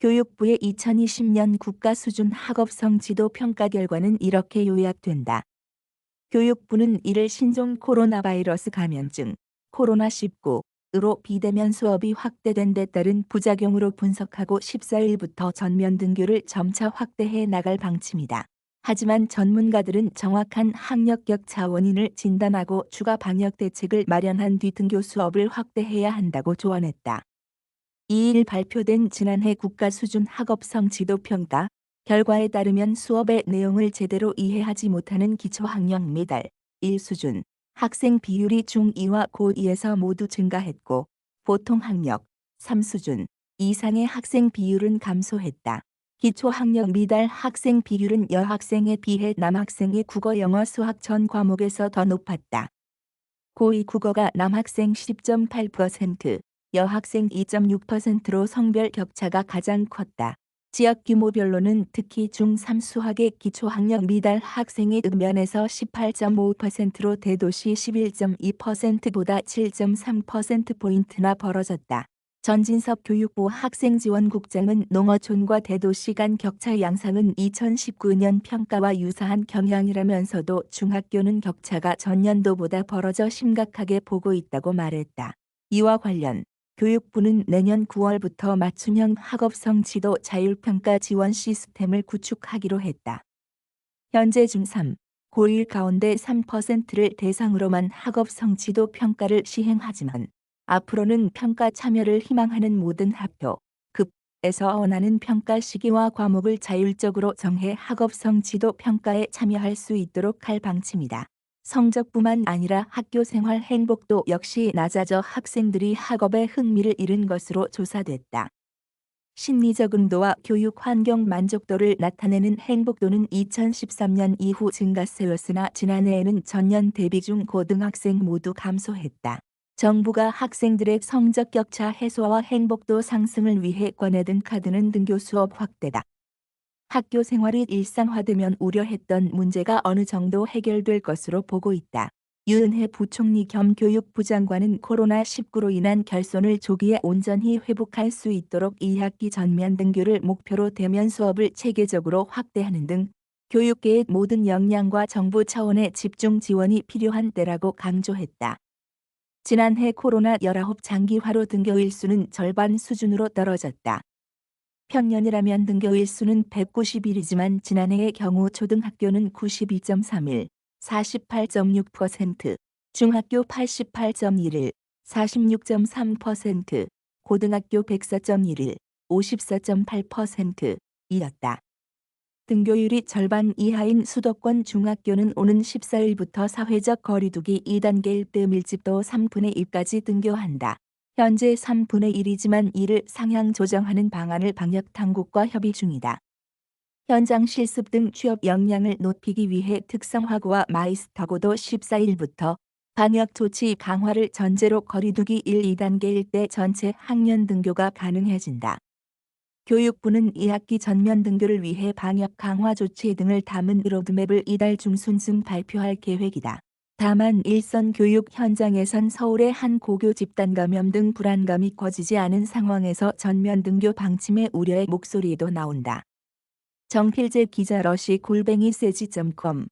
교육부의 2020년 국가수준 학업성 지도 평가 결과는 이렇게 요약된다. 교육부는 이를 신종 코로나 바이러스 감염증 코로나19으로 비대면 수업이 확대된 데 따른 부작용으로 분석하고 14일부터 전면 등교를 점차 확대해 나갈 방침이다. 하지만 전문가들은 정확한 학력격 차 원인을 진단하고 추가 방역 대책을 마련한 뒤 등교 수업을 확대해야 한다고 조언했다. 2일 발표된 지난해 국가수준 학업성 지도평가 결과에 따르면 수업의 내용을 제대로 이해하지 못하는 기초학력 미달 1수준 학생 비율이 중2와 고2에서 모두 증가했고 보통학력 3수준 이상의 학생 비율은 감소했다. 기초학력 미달 학생 비율은 여학생에 비해 남학생의 국어, 영어, 수학 전 과목에서 더 높았다. 고2 국어가 남학생 10.8%, 여학생 2.6%로 성별 격차가 가장 컸다. 지역 규모별로는 특히 중3 수학의 기초학력 미달 학생이 읍면에서 18.5%로 대도시 11.2%보다 7.3%포인트나 벌어졌다. 전진섭 교육부 학생지원국장은 농어촌과 대도시 간 격차 양상은 2019년 평가와 유사한 경향이라면서도 중학교는 격차가 전년도보다 벌어져 심각하게 보고 있다고 말했다. 이와 관련 교육부는 내년 9월부터 맞춤형 학업성 지도 자율평가 지원 시스템을 구축하기로 했다. 현재 중3, 고1 가운데 3%를 대상으로만 학업성 지도 평가를 시행하지만 앞으로는 평가 참여를 희망하는 모든 학교, 급에서 원하는 평가 시기와 과목을 자율적으로 정해 학업성 지도 평가에 참여할 수 있도록 할 방침이다. 성적뿐만 아니라 학교 생활 행복도 역시 낮아져 학생들이 학업에 흥미를 잃은 것으로 조사됐다. 심리적 응도와 교육 환경 만족도를 나타내는 행복도는 2013년 이후 증가세였으나 지난해에는 전년 대비 중 고등학생 모두 감소했다. 정부가 학생들의 성적 격차 해소와 행복도 상승을 위해 꺼내든 카드는 등교 수업 확대다. 학교 생활이 일상화되면 우려했던 문제가 어느 정도 해결될 것으로 보고 있다. 유은혜 부총리 겸 교육부 장관은 코로나19로 인한 결손을 조기에 온전히 회복할 수 있도록 2학기 전면 등교를 목표로 대면 수업을 체계적으로 확대하는 등 교육계의 모든 역량과 정부 차원의 집중 지원이 필요한 때라고 강조했다. 지난해 코로나19 장기화로 등교 일수는 절반 수준으로 떨어졌다. 평년이라면 등교 일수는 190일이지만 지난해의 경우 초등학교는 92.31일, 48.6%, 중학교 88.1일, 46.3%, 고등학교 104.1일, 54.8%이었다. 등교율이 절반 이하인 수도권 중학교는 오는 14일부터 사회적 거리두기 2단계일 때 밀집도 3분의 1까지 등교한다. 현재 3분의 1이지만 이를 상향 조정하는 방안을 방역당국과 협의 중이다. 현장 실습 등 취업 역량을 높이기 위해 특성화고와 마이스터고도 14일부터 방역 조치 강화를 전제로 거리두기 1, 2단계일 때 전체 학년 등교가 가능해진다. 교육부는 2학기 전면 등교를 위해 방역 강화 조치 등을 담은 로드맵을 이달 중순쯤 발표할 계획이다. 다만 일선 교육 현장에선 서울의 한 고교 집단 감염 등 불안감이 꺼지지 않은 상황에서 전면 등교 방침의 우려의 목소리도 나온다. 정필재 기자 러시@세지.com